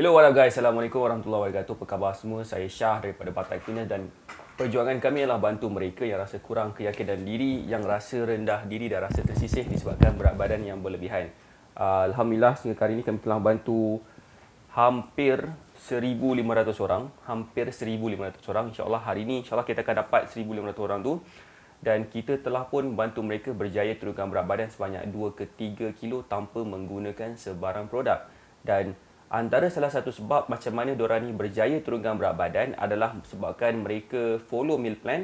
Hello, what up guys? Assalamualaikum warahmatullahi wabarakatuh. Apa khabar semua? Saya Syah daripada Batai Fitness dan perjuangan kami adalah bantu mereka yang rasa kurang keyakinan diri, yang rasa rendah diri dan rasa tersisih disebabkan berat badan yang berlebihan. Alhamdulillah, sehingga kali ini kami telah bantu hampir 1,500 orang. Hampir 1,500 orang. InsyaAllah hari ini, insyaAllah kita akan dapat 1,500 orang tu. Dan kita telah pun bantu mereka berjaya turunkan berat badan sebanyak 2 ke 3 kilo tanpa menggunakan sebarang produk. Dan antara salah satu sebab macam mana diorang ni berjaya turunkan berat badan adalah sebabkan mereka follow meal plan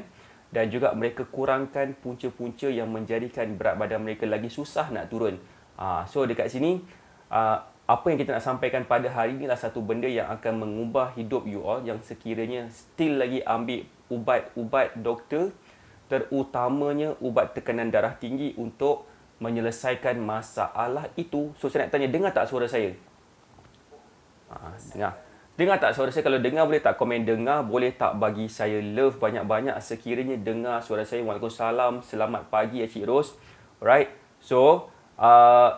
dan juga mereka kurangkan punca-punca yang menjadikan berat badan mereka lagi susah nak turun. So dekat sini, apa yang kita nak sampaikan pada hari ini adalah satu benda yang akan mengubah hidup you all yang sekiranya still lagi ambil ubat-ubat doktor, terutamanya ubat tekanan darah tinggi untuk menyelesaikan masalah itu. So saya nak tanya, dengar tak suara saya? Dengar tak suara saya? Kalau dengar boleh tak komen dengar, boleh tak bagi saya love banyak-banyak sekiranya dengar suara saya. Waalaikumsalam, selamat pagi Encik Ros. Alright, so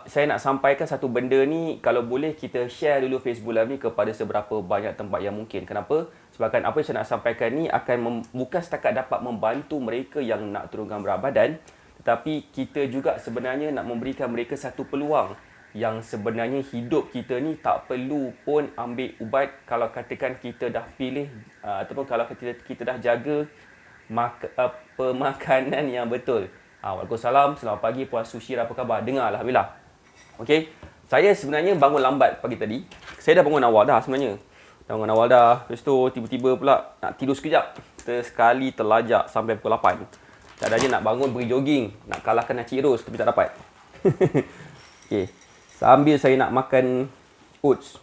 saya nak sampaikan satu benda ni, kalau boleh kita share dulu Facebook Live ni kepada seberapa banyak tempat yang mungkin. Kenapa? Sebabkan apa yang saya nak sampaikan ni akan bukan setakat dapat membantu mereka yang nak turunkan berat badan, tetapi kita juga sebenarnya nak memberikan mereka satu peluang yang sebenarnya hidup kita ni tak perlu pun ambil ubat kalau katakan kita dah pilih ataupun kalau kita dah jaga pemakanan yang betul. Waalaikumsalam, selamat pagi Puan Sushira, apa khabar? Dengar Alhamdulillah. Okey, saya sebenarnya bangun lambat pagi tadi. Saya dah bangun awal dah sebenarnya. Dah bangun awal dah, lepas tu tiba-tiba pula nak tidur sekejap. Sekali terlajak sampai pukul 8. Tak ada je nak bangun pergi jogging, nak kalahkan Encik Ros tapi tak dapat. Okey. Sambil saya nak makan oats.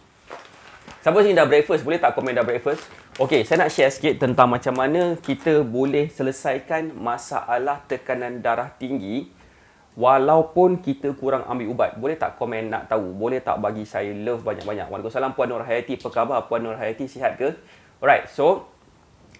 Siapa sini dah breakfast? Boleh tak komen dah breakfast? Okey, saya nak share sikit tentang macam mana kita boleh selesaikan masalah tekanan darah tinggi walaupun kita kurang ambil ubat. Boleh tak komen nak tahu? Boleh tak bagi saya love banyak-banyak? Waalaikumsalam Puan Nur Hayati, apa khabar? Puan Nur Hayati sihat ke? Alright, so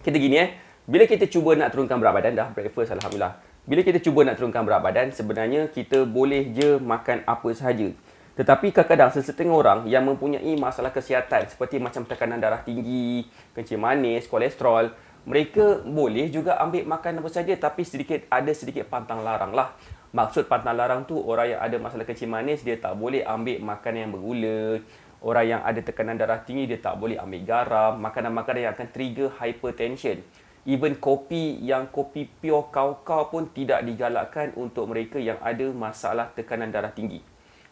kita gini bila kita cuba nak turunkan berat badan, dah breakfast Alhamdulillah. Bila kita cuba nak turunkan berat badan, sebenarnya kita boleh je makan apa sahaja. Tetapi kadang-kadang sesetengah orang yang mempunyai masalah kesihatan seperti macam tekanan darah tinggi, kencing manis, kolesterol, mereka boleh juga ambil makan apa saja tapi ada sedikit pantang larang lah. Maksud pantang larang tu, orang yang ada masalah kencing manis dia tak boleh ambil makanan yang bergula. Orang yang ada tekanan darah tinggi dia tak boleh ambil garam, makanan-makanan yang akan trigger hypertension. Even kopi pure kau-kau pun tidak digalakkan untuk mereka yang ada masalah tekanan darah tinggi.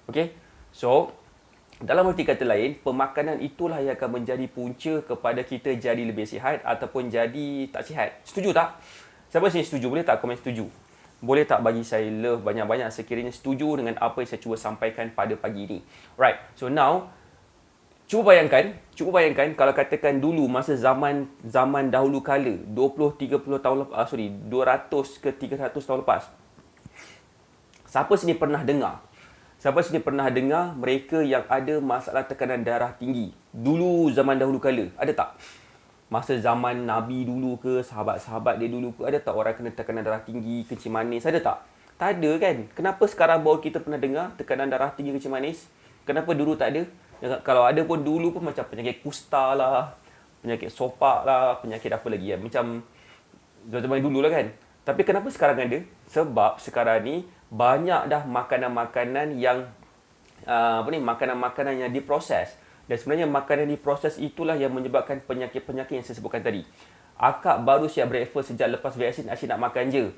Okey? So, dalam arti kata lain, pemakanan itulah yang akan menjadi punca kepada kita jadi lebih sihat ataupun jadi tak sihat. Setuju tak? Siapa sini setuju? Boleh tak komen setuju? Boleh tak bagi saya love banyak-banyak sekiranya setuju dengan apa yang saya cuba sampaikan pada pagi ini. Right, so now, cuba bayangkan kalau katakan dulu masa zaman dahulu kala, 20-30 tahun lepas, 200 ke 300 tahun lepas. Siapa sini pernah dengar mereka yang ada masalah tekanan darah tinggi? Dulu zaman dahulu kala, ada tak? Masa zaman Nabi dulu ke, sahabat-sahabat dia dulu ke, ada tak orang kena tekanan darah tinggi, kencing manis, ada tak? Tak ada kan? Kenapa sekarang baru kita pernah dengar tekanan darah tinggi, kencing manis? Kenapa dulu tak ada? Kalau ada pun dulu pun macam penyakit kusta lah, penyakit sopak lah, penyakit apa lagi ya? Macam zaman dulu lah kan? Tapi kenapa sekarang ada? Sebab sekarang ni banyak dah makanan-makanan yang makanan-makanan yang diproses. Dan sebenarnya makanan diproses itulah yang menyebabkan penyakit-penyakit yang saya sebutkan tadi. Akak baru siap breakfast sejak lepas vaksin, asyik nak makan je.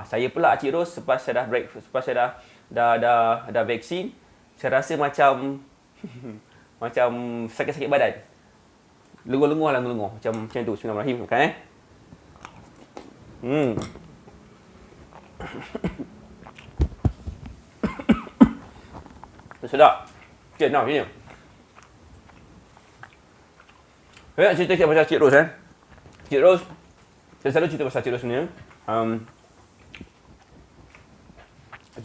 Saya pula Encik Ros, selepas saya dah breakfast, selepas saya dah vaksin, saya rasa macam macam sakit-sakit badan. Lenguh-lenguh lah, lenguh. Macam tu. Bismillahirrahmanirrahim. Makan sedap. Okay, now sini. Saya nak cerita sikit pasal Cik Ros. Cik Ros, saya selalu cerita pasal Cik Ros ni.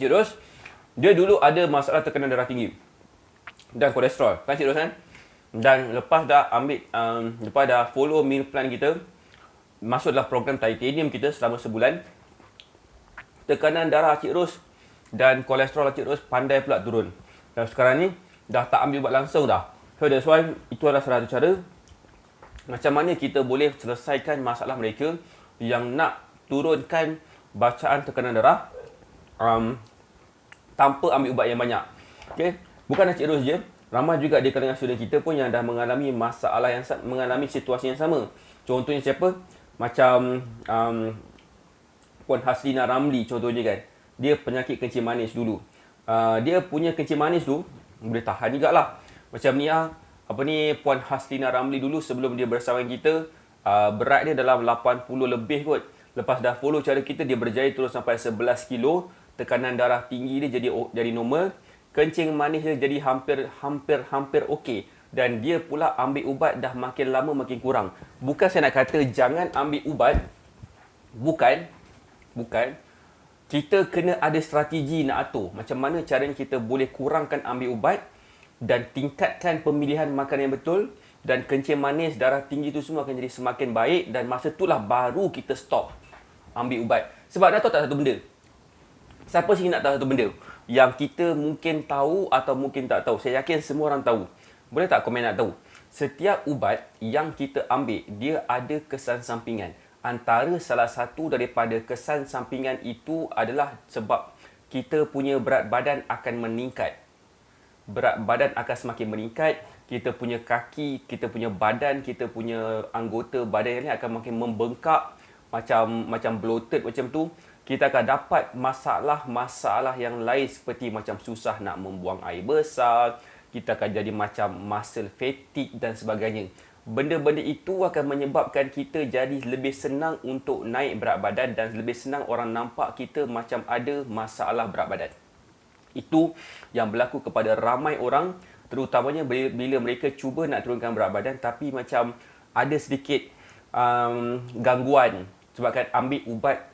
Cik Ros, dia dulu ada masalah tekanan darah tinggi dan kolesterol. Kan Cik Ros kan? Dan lepas dah lepas dah follow meal plan kita, masuk dalam program titanium kita selama sebulan, tekanan darah Cik Ros dan kolesterol Cik Ros pandai pula turun. Dan sekarang ni dah tak ambil ubat langsung dah. So that's why itu adalah salah satu cara macam mana kita boleh selesaikan masalah mereka yang nak turunkan bacaan tekanan darah tanpa ambil ubat yang banyak. Okay? Bukan Encik Ros je, ramai juga di kalangan student kita pun yang dah mengalami masalah yang mengalami situasi yang sama. Contohnya siapa? Macam Puan Haslina Ramli contohnya kan. Dia penyakit kencing manis dulu. Dia punya kencing manis tu boleh tahan jugalah. Macam ni Puan Haslina Ramli dulu sebelum dia bersama kita, berat dia dalam 80 lebih kot. Lepas dah follow cara kita, dia berjaya turun sampai 11 kilo. Tekanan darah tinggi dia jadi normal. Kencing manis dia jadi hampir okey. Dan dia pula ambil ubat dah makin lama makin kurang. Bukan saya nak kata jangan ambil ubat. Bukan. Kita kena ada strategi nak atur. Macam mana caranya kita boleh kurangkan ambil ubat dan tingkatkan pemilihan makanan yang betul, dan kencing manis, darah tinggi tu semua akan jadi semakin baik, dan masa itulah baru kita stop ambil ubat. Sebab nak tahu tak satu benda? Siapa sini nak tahu satu benda yang kita mungkin tahu atau mungkin tak tahu? Saya yakin semua orang tahu. Boleh tak komen nak tahu? Setiap ubat yang kita ambil, dia ada kesan sampingan. Antara salah satu daripada kesan sampingan itu adalah sebab kita punya berat badan akan meningkat. Berat badan akan semakin meningkat, kita punya kaki, kita punya badan, kita punya anggota badan yang lain akan makin membengkak, macam bloated macam tu. Kita akan dapat masalah-masalah yang lain seperti macam susah nak membuang air besar, kita akan jadi macam muscle fatigue dan sebagainya. Benda-benda itu akan menyebabkan kita jadi lebih senang untuk naik berat badan dan lebih senang orang nampak kita macam ada masalah berat badan. Itu yang berlaku kepada ramai orang, terutamanya bila mereka cuba nak turunkan berat badan tapi macam ada sedikit gangguan sebabkan ambil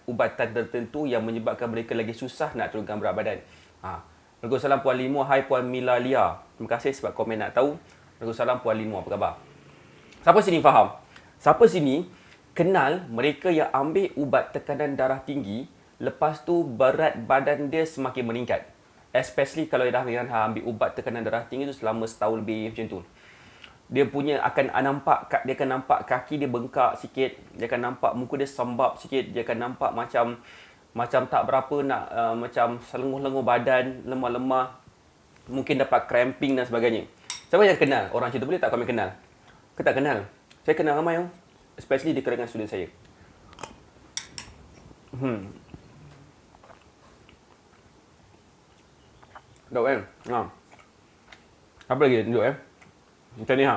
ubatan tertentu yang menyebabkan mereka lagi susah nak turunkan berat badan. Waalaikumsalam Puan Limo. Hai Puan Milalia. Terima kasih sebab komen nak tahu. Waalaikumsalam Puan Limo. Apa khabar? Siapa sini faham? Siapa sini kenal mereka yang ambil ubat tekanan darah tinggi, lepas tu berat badan dia semakin meningkat? Especially kalau dia dah ambil ubat tekanan darah tinggi tu selama setahun lebih macam tu. Dia akan nampak kaki dia bengkak sikit, dia akan nampak muka dia sembab sikit, dia akan nampak macam tak berapa nak macam selenguh-lenguh badan, lemah-lemah, mungkin dapat cramping dan sebagainya. Siapa yang kenal orang macam tu? Boleh tak komen kenal? Ke tak kenal? Saya kenal ramai especially di kalangan student saya. Duduk kan? Apa lagi duduk macam ni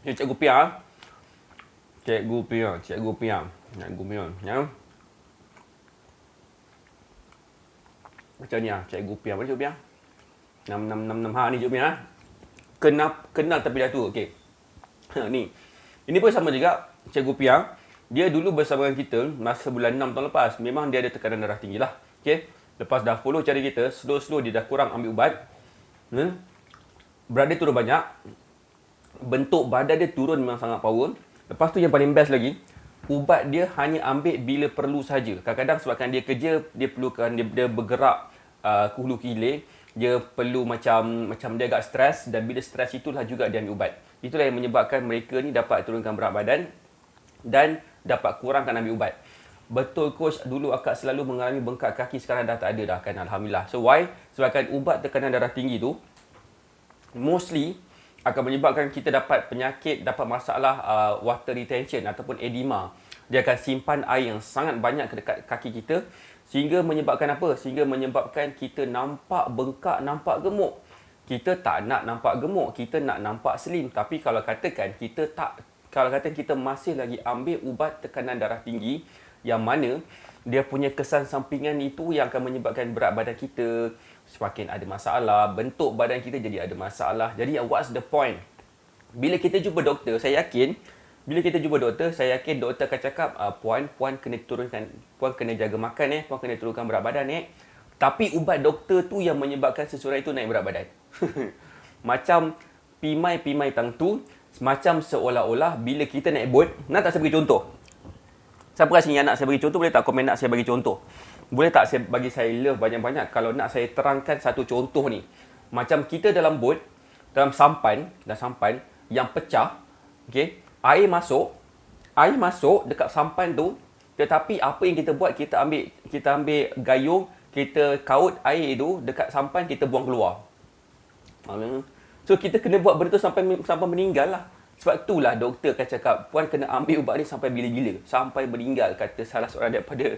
Ni Cikgu Pia. Cikgu Pia. Macam ni Cikgu Pia. Mana Cikgu Pia? 666 ni Cikgu Pia. Kenal tapi dah tu. Okey. Ni. Ini pun sama juga Cikgu Pia. Dia dulu bersama dengan kita masa bulan 6 tahun lepas. Memang dia ada tekanan darah tinggi lah. Okey. Lepas dah follow cara kita, slow-slow dia dah kurang ambil ubat. Berat dia turun banyak. Bentuk badan dia turun memang sangat power. Lepas tu yang paling best lagi, ubat dia hanya ambil bila perlu saja. Kadang-kadang sebabkan dia kerja, dia perlukan dia bergerak ke hulu ke hilir, dia perlu macam dia agak stres, dan bila stres itulah juga dia ambil ubat. Itulah yang menyebabkan mereka ni dapat turunkan berat badan dan dapat kurangkan ambil ubat. Betul coach, dulu akak selalu mengalami bengkak kaki, sekarang dah tak ada dah kan, alhamdulillah. So why? Sebabkan ubat tekanan darah tinggi tu mostly akan menyebabkan kita dapat penyakit, dapat masalah water retention ataupun edema. Dia akan simpan air yang sangat banyak ke dekat kaki kita sehingga menyebabkan apa? Sehingga menyebabkan kita nampak bengkak, nampak gemuk. Kita tak nak nampak gemuk, kita nak nampak slim. Tapi kalau katakan kita masih lagi ambil ubat tekanan darah tinggi yang mana dia punya kesan sampingan itu yang akan menyebabkan berat badan kita semakin ada masalah, bentuk badan kita jadi ada masalah. Jadi what's the point? Bila kita jumpa doktor, saya yakin doktor akan cakap, puan kena turunkan, puan kena jaga makan puan kena turunkan berat badan Tapi ubat doktor tu yang menyebabkan seseorang itu naik berat badan. Macam pimai tang tu, macam seolah-olah bila kita naik bot, nak tak saya bagi contoh? Siapa kat sini yang nak saya bagi contoh? Boleh tak komen nak saya bagi contoh? Boleh tak saya bagi saya love banyak-banyak kalau nak saya terangkan satu contoh ni? Macam kita dalam bot, dalam sampan yang pecah, okey, air masuk dekat sampan tu, tetapi apa yang kita buat, kita ambil gayung, kita kaut air tu dekat sampan, kita buang keluar. So kita kena buat benda tu sampai meninggal lah. Sebab itulah doktor akan cakap, puan kena ambil ubat ni sampai bila-bila, sampai meninggal, kata salah seorang daripada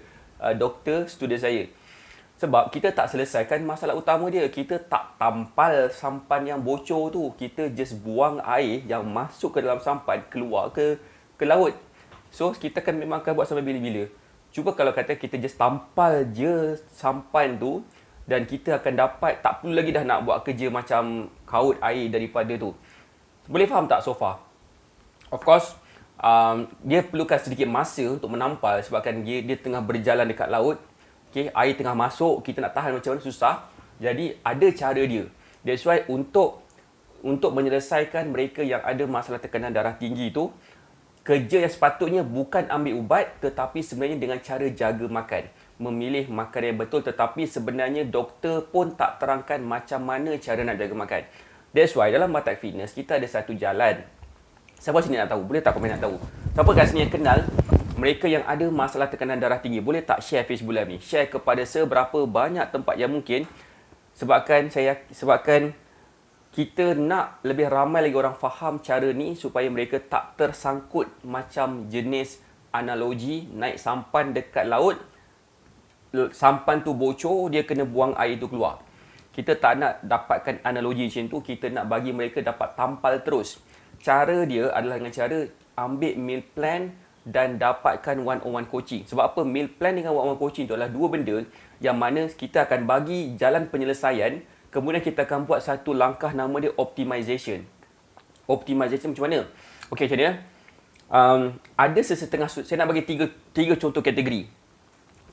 doktor student saya. Sebab kita tak selesaikan masalah utama dia. Kita tak tampal sampan yang bocor tu. Kita just buang air yang masuk ke dalam sampan keluar ke laut. So kita memang akan buat sampai bila-bila. Cuba kalau kata kita just tampal je sampan tu, dan kita akan dapat, tak perlu lagi dah nak buat kerja macam kaut air daripada tu. Boleh faham tak so far? Of course, dia perlukan sedikit masa untuk menampal sebabkan dia tengah berjalan dekat laut. Okay, air tengah masuk, kita nak tahan macam mana susah. Jadi ada cara dia. That's why untuk menyelesaikan mereka yang ada masalah tekanan darah tinggi tu, kerja yang sepatutnya bukan ambil ubat, tetapi sebenarnya dengan cara jaga makan. Memilih makanan yang betul, tetapi sebenarnya doktor pun tak terangkan macam mana cara nak jaga makan. That's why dalam Batak Fitness kita ada satu jalan. Siapa sini nak tahu? Boleh tak komen nak tahu? Siapa kat sini yang kenal mereka yang ada masalah tekanan darah tinggi? Boleh tak share Facebook Live ni? Share kepada seberapa banyak tempat yang mungkin. Sebabkan kita nak lebih ramai lagi orang faham cara ni supaya mereka tak tersangkut macam jenis analogi naik sampan dekat laut. Sampan tu bocor, dia kena buang air tu keluar. Kita tak nak dapatkan analogi macam tu. Kita nak bagi mereka dapat tampal terus. Cara dia adalah dengan cara ambil meal plan dan dapatkan one-on-one coaching. Sebab apa? Meal plan dengan one-on-one coaching tu adalah dua benda yang mana kita akan bagi jalan penyelesaian, kemudian kita akan buat satu langkah nama dia optimization. Optimization macam mana? Okey, macam ni. Ada sesetengah, saya nak bagi tiga contoh kategori.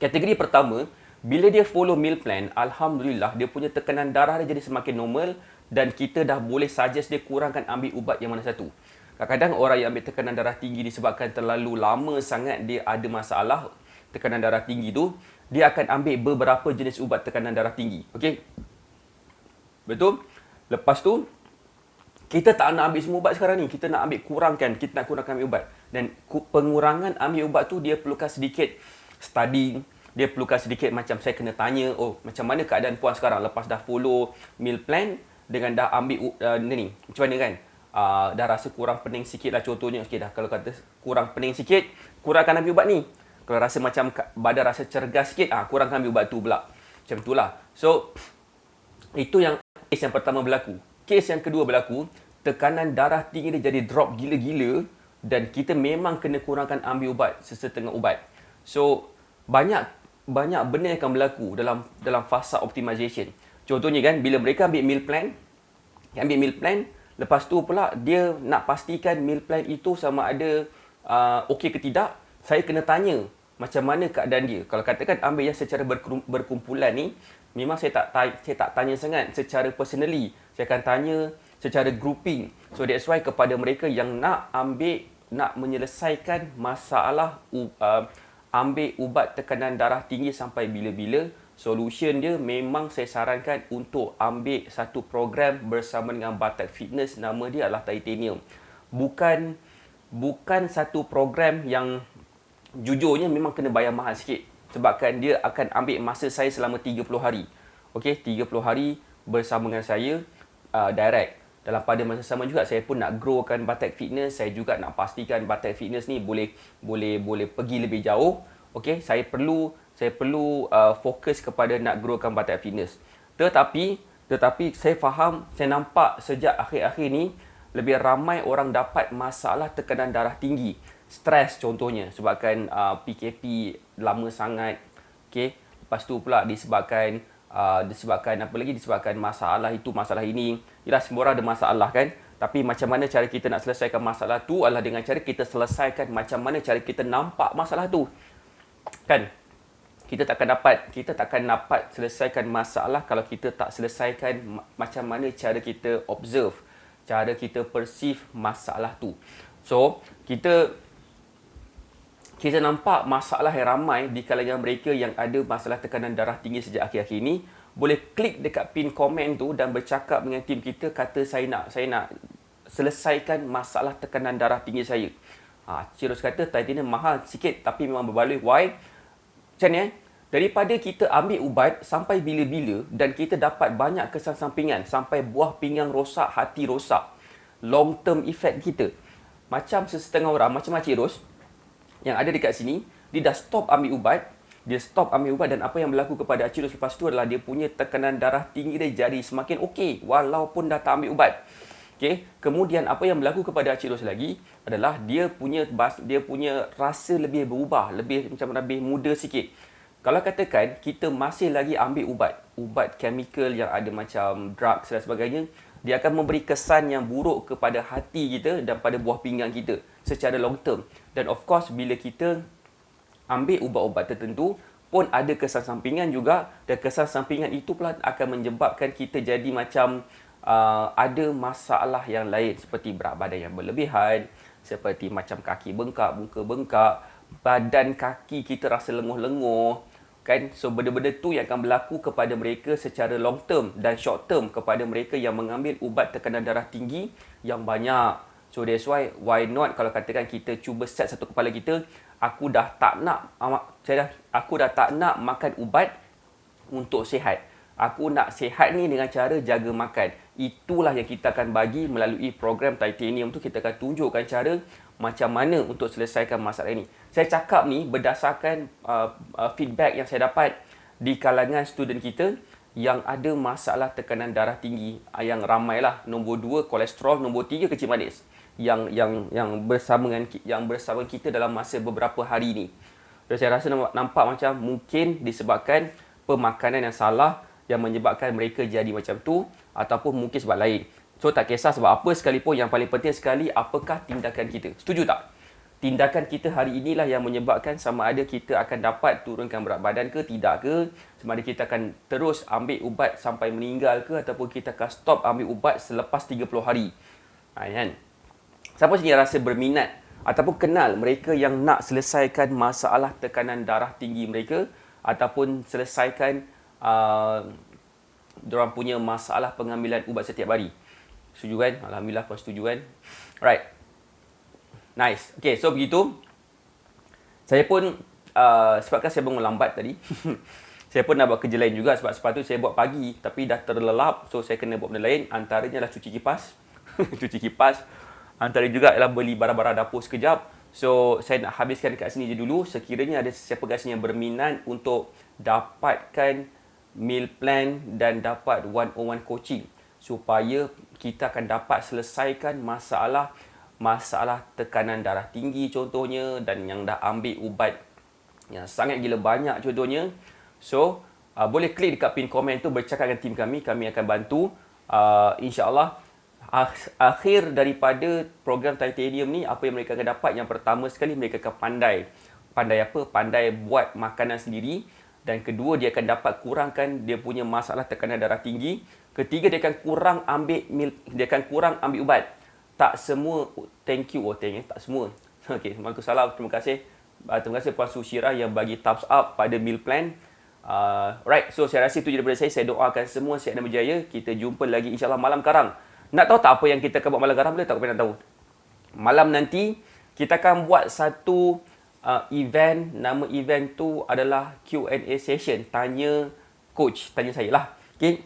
Kategori pertama, bila dia follow meal plan, alhamdulillah dia punya tekanan darah dia jadi semakin normal dan kita dah boleh suggest dia kurangkan ambil ubat yang mana satu. Kadang-kadang orang yang ambil tekanan darah tinggi disebabkan terlalu lama sangat dia ada masalah tekanan darah tinggi tu, dia akan ambil beberapa jenis ubat tekanan darah tinggi. Okey? Betul? Lepas tu, kita tak nak ambil semua ubat sekarang ni. Kita nak kurangkan ambil ubat. Dan pengurangan ambil ubat tu dia perlukan sedikit study. Dia perlukan sedikit macam saya kena tanya, macam mana keadaan puan sekarang lepas dah follow meal plan dengan dah ambil ni. Macam mana kan? Dah rasa kurang pening sikit lah contohnya. Okey dah, kalau kata kurang pening sikit, kurangkan ambil ubat ni. Kalau rasa macam badan rasa cergas sikit, kurangkan ambil ubat tu pula. Macam itulah. So, itu yang kes yang pertama berlaku. Kes yang kedua berlaku, tekanan darah tinggi dia jadi drop gila-gila dan kita memang kena kurangkan ambil ubat sesetengah ubat. So, banyak benda yang akan berlaku dalam fasa optimization. Contohnya kan, bila mereka ambil meal plan, lepas tu pula dia nak pastikan meal plan itu sama ada okey ke tidak, saya kena tanya macam mana keadaan dia. Kalau katakan ambil yang secara berkumpulan ni, memang saya tak tanya sangat secara personally. Saya akan tanya secara grouping. So that's why kepada mereka yang nak menyelesaikan masalah ambil ubat tekanan darah tinggi sampai bila-bila, solution dia memang saya sarankan untuk ambil satu program bersama dengan Batak Fitness, nama dia adalah Titanium. Bukan satu program yang jujurnya memang kena bayar mahal sikit. Sebabkan dia akan ambil masa saya selama 30 hari. Okey, 30 hari bersama dengan saya direct. Dalam pada masa sama juga saya pun nak growkan Batak Fitness, saya juga nak pastikan Batak Fitness ni boleh pergi lebih jauh. Okey, saya perlu fokus kepada nak growkan Batak Fitness. Tetapi saya faham, saya nampak sejak akhir-akhir ni lebih ramai orang dapat masalah tekanan darah tinggi, stres contohnya sebabkan PKP lama sangat. Okey, lepas tu pula disebabkan masalah itu, masalah ini. Yalah, semua orang ada masalah kan. Tapi macam mana cara kita nak selesaikan masalah tu adalah dengan cara kita selesaikan macam mana cara kita nampak masalah tu. Kan? Kita takkan dapat selesaikan masalah kalau kita tak selesaikan macam mana cara kita observe, cara kita perceive masalah tu. So, kita nampak masalah yang ramai di kalangan mereka yang ada masalah tekanan darah tinggi sejak akhir-akhir ini. boleh klik dekat pin komen tu dan bercakap dengan tim kita, kata saya nak selesaikan masalah tekanan darah tinggi saya. Cik Ros kata titanium mahal sikit tapi memang berbaloi. Why? Macam ni daripada kita ambil ubat sampai bila-bila dan kita dapat banyak kesan sampingan sampai buah pinggang rosak, hati rosak, long term effect kita. Macam sesetengah orang, macam Cik Ros yang ada dekat sini, dia dah stop ambil ubat. Dan apa yang berlaku kepada Cik Ros lepas tu adalah dia punya tekanan darah tinggi dia jadi semakin okey walaupun dah tak ambil ubat. Okay. Kemudian apa yang berlaku kepada Cik Ros lagi adalah dia punya rasa lebih berubah, lebih muda sikit. Kalau katakan kita masih lagi ambil ubat chemical yang ada macam drugs dan sebagainya, dia akan memberi kesan yang buruk kepada hati kita dan pada buah pinggang kita secara long term. Dan of course bila kita ambil ubat-ubat tertentu pun ada kesan sampingan juga, dan kesan sampingan itu pula akan menyebabkan kita jadi macam ada masalah yang lain seperti berat badan yang berlebihan, seperti macam kaki bengkak, muka bengkak, badan kaki kita rasa lenguh-lenguh, kan? So benda-benda tu yang akan berlaku kepada mereka secara long term dan short term kepada mereka yang mengambil ubat tekanan darah tinggi yang banyak. So that's why not kalau katakan kita cuba set satu kepala kita, aku dah tak nak makan ubat untuk sihat. Aku nak sihat ni dengan cara jaga makan. Itulah yang kita akan bagi melalui program Titanium tu. Kita akan tunjukkan cara macam mana untuk selesaikan masalah ini. Saya cakap ni berdasarkan feedback yang saya dapat di kalangan student kita yang ada masalah tekanan darah tinggi, yang ramailah. Nombor 2 kolesterol, nombor 3 kecil manis. Yang bersama kita dalam masa beberapa hari ni. Dan saya rasa nampak macam mungkin disebabkan pemakanan yang salah yang menyebabkan mereka jadi macam tu, ataupun mungkin sebab lain. So tak kisah sebab apa sekalipun, yang paling penting sekali apakah tindakan kita. Setuju tak? Tindakan kita hari inilah yang menyebabkan sama ada kita akan dapat turunkan berat badan ke tidak ke, sama ada kita akan terus ambil ubat sampai meninggal ke, ataupun kita akan stop ambil ubat selepas 30 hari. Kan? Siapa sini yang rasa berminat ataupun kenal mereka yang nak selesaikan masalah tekanan darah tinggi mereka, ataupun selesaikan diorang punya masalah pengambilan ubat setiap hari? Setuju kan? Alhamdulillah pun setuju kan? Right. Nice. Okay, so begitu. Saya pun, sebabkan saya bangun lambat tadi, saya pun nak buat kerja lain juga. Sebab sepatutnya saya buat pagi, tapi dah terlelap. So, saya kena buat benda lain. Antaranya adalah cuci kipas. Cuci kipas. Antara juga ialah beli barang-barang dapur sekejap. So, saya nak habiskan dekat sini je dulu. Sekiranya ada siapa guys yang berminat untuk dapatkan meal plan dan dapat one-on-one coaching supaya kita akan dapat selesaikan masalah tekanan darah tinggi contohnya, dan yang dah ambil ubat yang sangat gila banyak contohnya. So, boleh klik dekat pin komen tu, bercakap dengan tim kami akan bantu. InsyaAllah akhir daripada program Titanium ni, apa yang mereka akan dapat, yang pertama sekali mereka akan pandai buat makanan sendiri. Dan kedua, dia akan dapat kurangkan dia punya masalah tekanan darah tinggi. Ketiga, dia akan kurang ambil ubat. Tak semua, thank you, tak semua. Okey, Waalaikumsalam, terima kasih. Terima kasih Puan Sushira yang bagi thumbs up pada meal plan. Right, so saya rasa itu je daripada saya. Saya doakan semua sihat dan berjaya. Kita jumpa lagi insyaAllah malam karang. Nak tahu tak apa yang kita akan buat malam karang? Boleh tak nak tahu? Malam nanti, kita akan buat satu event. Nama event tu adalah Q&A session. Tanya coach, tanya saya lah. Okay.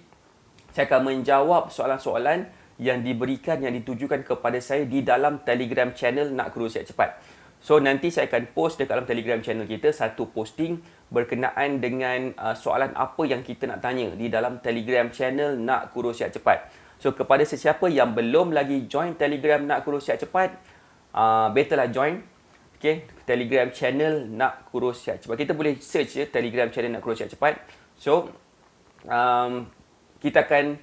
Saya akan menjawab soalan-soalan yang diberikan, yang ditujukan kepada saya di dalam Telegram channel Nak Kurus Sihat Cepat. So, nanti saya akan post dekat dalam Telegram channel kita satu posting berkenaan dengan soalan apa yang kita nak tanya di dalam Telegram channel Nak Kurus Sihat Cepat. So, kepada sesiapa yang belum lagi join Telegram Nak Kurus Sihat Cepat, betterlah join. Okay, Telegram channel Nak Kurus Sihat Cepat. Kita boleh search je Telegram channel Nak Kurus Sihat Cepat. So, kita akan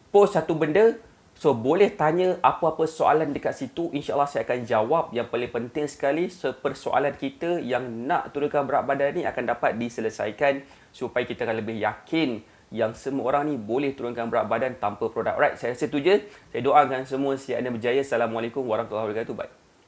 post satu benda. So, boleh tanya apa-apa soalan dekat situ. InsyaAllah saya akan jawab. Yang paling penting sekali, persoalan kita yang nak turunkan berat badan ni akan dapat diselesaikan supaya kita akan lebih yakin yang semua orang ni boleh turunkan berat badan tanpa produk. Alright, saya rasa itu je. Saya doakan semua sihat dan berjaya. Assalamualaikum warahmatullahi wabarakatuh. Bye.